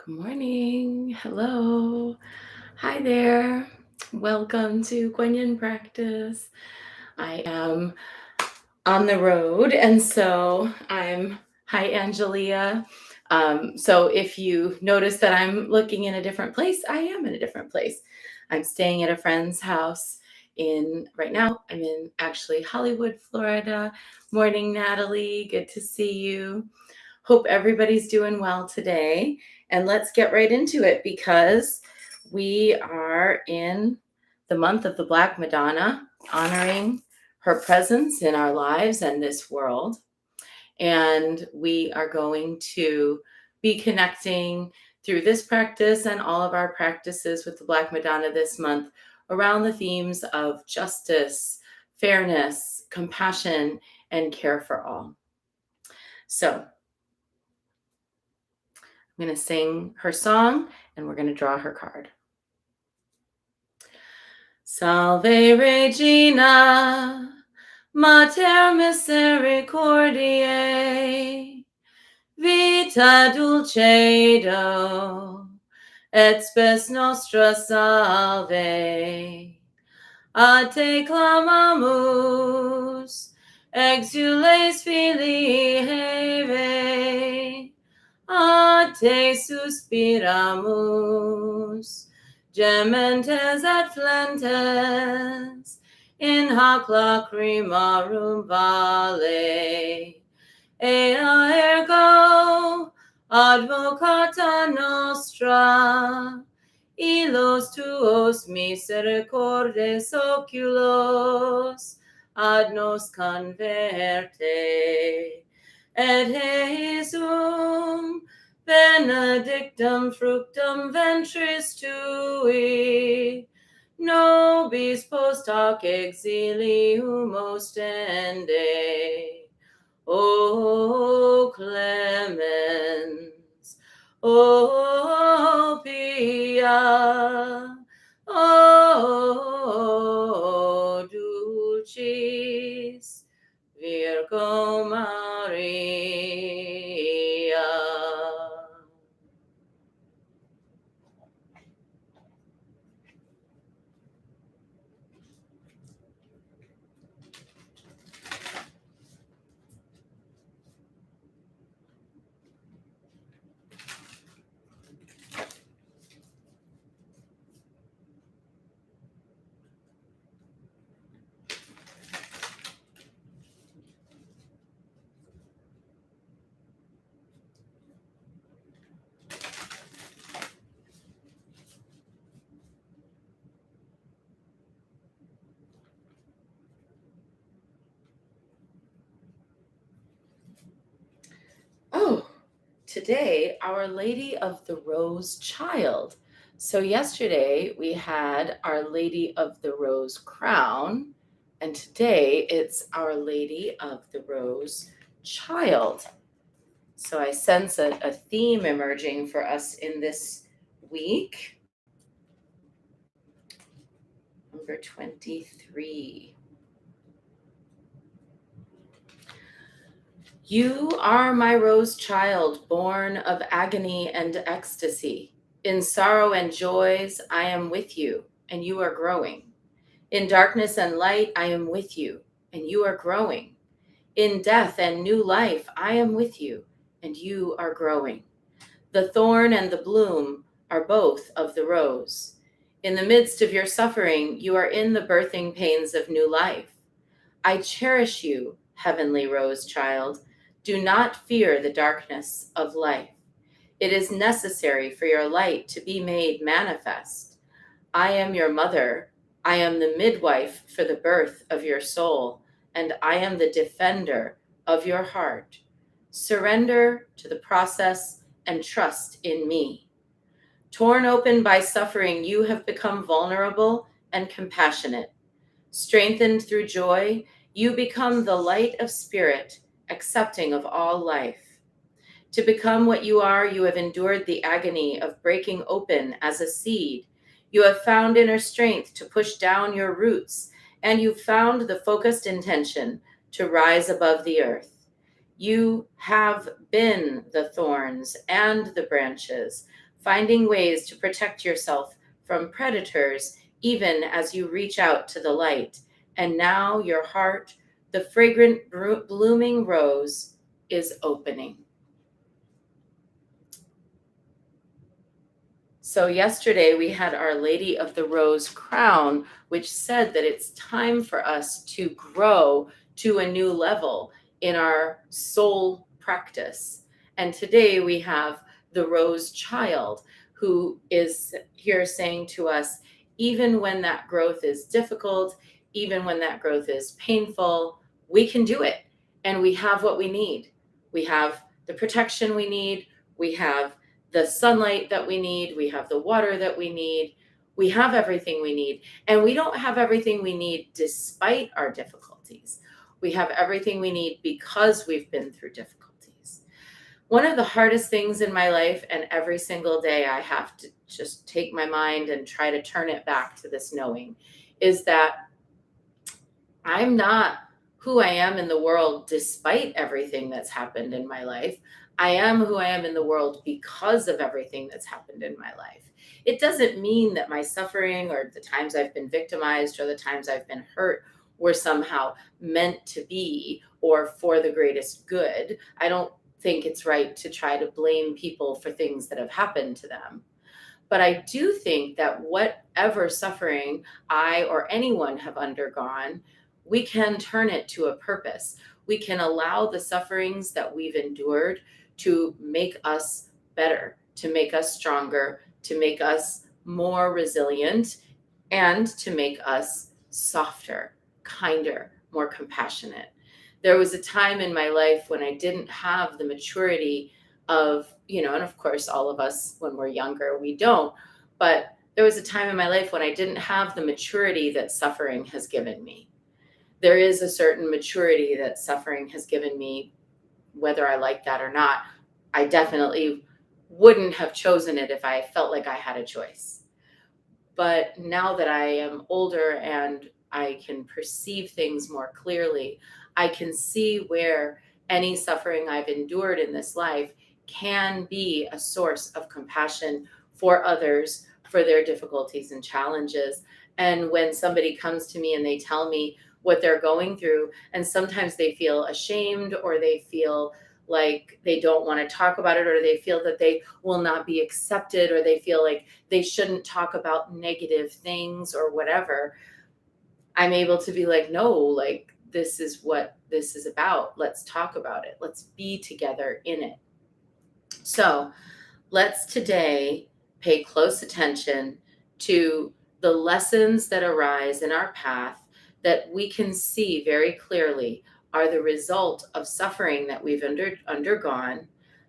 Good morning. Hello. Hi there. Welcome to Guanyin Practice. I am on the road, and so hi, Angelia. So if you notice that I'm looking in a different place, I am in a different place. I'm staying at a friend's house right now, I'm in actually Hollywood, Florida. Morning, Natalie. Good to see you. Hope everybody's doing well today. And let's get right into it because we are in the month of the Black Madonna, honoring her presence in our lives and this world. And we are going to be connecting through this practice and all of our practices with the Black Madonna this month around the themes of justice, fairness, compassion, and care for all. So I'm going to sing her song and we're going to draw her card. Salve Regina, Mater Misericordiae, Vita Dulcedo, et spes nostra salve. A te clamamus, exules filii Heve, a te suspiramus, gementes et flentes, in hac lacrimarum vale. Ea ergo, advocata nostra, illos tuos misericordes oculos, ad nos converte, et Jesum benedictum fructum ventris tui, nobis post hoc exilium ostende. O clemens, O pia, O dulcis Virgo Maria. Oh, today, Our Lady of the Rose Child. So, yesterday we had Our Lady of the Rose Crown, and today it's Our Lady of the Rose Child. So, I sense a theme emerging for us in this week. Number 23. You are my rose child, born of agony and ecstasy. In sorrow and joys, I am with you, and you are growing. In darkness and light, I am with you, and you are growing. In death and new life, I am with you, and you are growing. The thorn and the bloom are both of the rose. In the midst of your suffering, you are in the birthing pains of new life. I cherish you, heavenly rose child. Do not fear the darkness of life. It is necessary for your light to be made manifest. I am your mother. I am the midwife for the birth of your soul, and I am the defender of your heart. Surrender to the process and trust in me. Torn open by suffering, you have become vulnerable and compassionate. Strengthened through joy, you become the light of spirit, accepting of all life. To become what you are, you have endured the agony of breaking open as a seed. You have found inner strength to push down your roots, and you've found the focused intention to rise above the earth. You have been the thorns and the branches, finding ways to protect yourself from predators even as you reach out to the light. And now your heart, the fragrant blooming rose, is opening. So, yesterday we had Our Lady of the Rose crown, which said that it's time for us to grow to a new level in our soul practice. And today we have the Rose Child, who is here saying to us, even when that growth is difficult, even when that growth is painful, we can do it. And we have what we need. We have the protection we need. We have the sunlight that we need, we have the water that we need, we have everything we need. And we don't have everything we need despite our difficulties. We have everything we need because we've been through difficulties. One of the hardest things in my life, and every single day I have to just take my mind and try to turn it back to this knowing, is that I'm not who I am in the world despite everything that's happened in my life. I am who I am in the world because of everything that's happened in my life. It doesn't mean that my suffering or the times I've been victimized or the times I've been hurt were somehow meant to be or for the greatest good. I don't think it's right to try to blame people for things that have happened to them. But I do think that whatever suffering I or anyone have undergone, we can turn it to a purpose. We can allow the sufferings that we've endured to make us better, to make us stronger, to make us more resilient, and to make us softer, kinder, more compassionate. There was a time in my life when I didn't have the maturity of, and of course, all of us when we're younger, we don't. But there was a time in my life when I didn't have the maturity that suffering has given me. There is a certain maturity that suffering has given me, whether I like that or not. I definitely wouldn't have chosen it if I felt like I had a choice. But now that I am older and I can perceive things more clearly, I can see where any suffering I've endured in this life can be a source of compassion for others, for their difficulties and challenges. And when somebody comes to me and they tell me what they're going through, and sometimes they feel ashamed or they feel like they don't want to talk about it, or they feel that they will not be accepted, or they feel like they shouldn't talk about negative things or whatever, I'm able to be like, no, like, this is what this is about. Let's talk about it. Let's be together in it. So let's today pay close attention to the lessons that arise in our path that we can see very clearly are the result of suffering that we've undergone,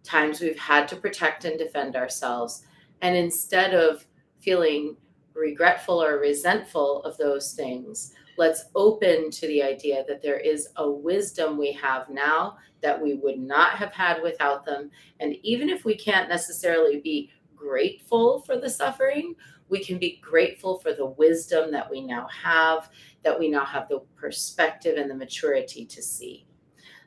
times we've had to protect and defend ourselves. And instead of feeling regretful or resentful of those things, let's open to the idea that there is a wisdom we have now that we would not have had without them. And even if we can't necessarily be grateful for the suffering, we can be grateful for the wisdom that we now have, that we now have the perspective and the maturity to see.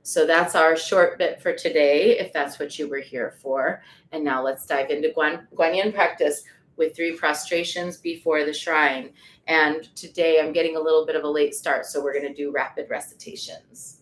So that's our short bit for today, if that's what you were here for. And now let's dive into Guanyin practice with 3 prostrations before the shrine. And today I'm getting a little bit of a late start, so we're going to do rapid recitations.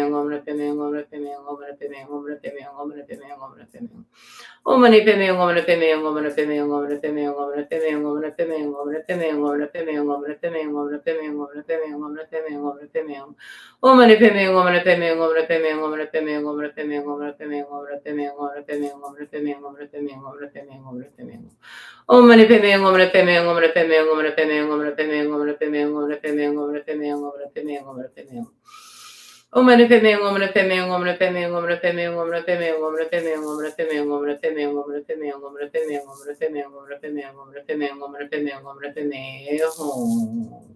Om mani padme hum, om mani padme hum, om mani padme hum, om mani padme hum, om mani padme hum, om mani padme hum, om mani padme hum, om mani padme hum, om mani padme hum, om mani padme hum, om mani padme hum, om mani padme hum, om mani padme hum. Om mani padme hum, om mani padme hum, om mani padme hum, om mani padme hum, om mani padme hum, om mani padme hum, om mani padme hum, om mani padme hum, om mani padme hum, om mani padme hum, om mani padme hum, om mani padme hum. Om mani padme hum, om mani padme hum, om mani padme hum, om mani padme hum, om mani padme hum, om mani padme hum, om mani padme hum, om mani padme hum, om mani padme hum, om mani padme hum. Om mani padme hum, om mani padme hum, om mani padme hum, om mani padme hum, om mani padme hum, om mani padme hum, om mani padme hum, om mani padme hum, om mani padme hum, om mani padme hum, om mani padme hum, om mani padme hum, om mani padme hum, om mani padme hum, om mani padme hum.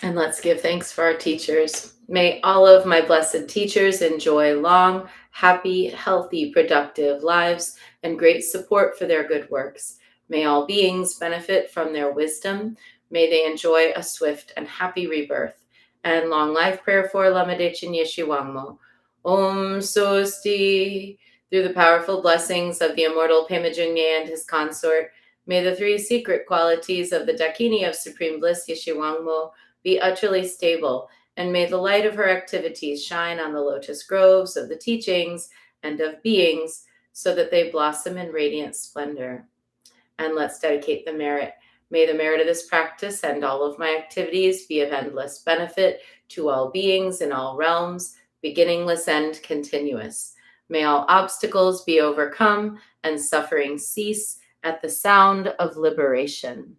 And let's give thanks for our teachers. May all of my blessed teachers enjoy long, happy, healthy, productive lives and great support for their good works. May all beings benefit from their wisdom. May they enjoy a swift and happy rebirth. And long life prayer for Lama Dechin Yeshe Wangmo. Om Sosti. Through the powerful blessings of the immortal Pema Jungye and his consort, may the three secret qualities of the Dakini of Supreme Bliss Yeshe Wangmo be utterly stable, and may the light of her activities shine on the lotus groves of the teachings and of beings, so that they blossom in radiant splendor. And let's dedicate the merit. May the merit of this practice and all of my activities be of endless benefit to all beings in all realms, beginningless and continuous. May all obstacles be overcome and suffering cease at the sound of liberation.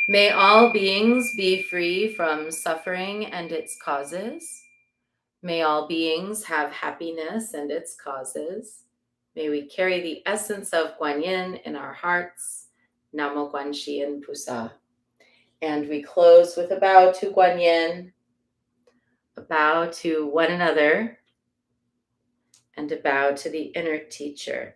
May all beings be free from suffering and its causes. May all beings have happiness and its causes. May we carry the essence of Guan Yin in our hearts. Namo Guan Yin Pusa. And we close with a bow to Guan Yin, a bow to one another, and a bow to the inner teacher.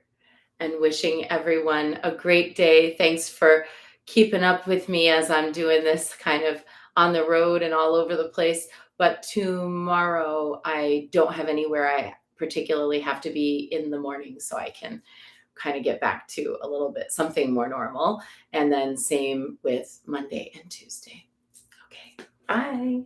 And wishing everyone a great day. Thanks for keeping up with me as I'm doing this kind of on the road and all over the place. But tomorrow I don't have anywhere I particularly have to be in the morning, so I can kind of get back to a little bit something more normal. And then same with Monday and Tuesday. Okay, bye.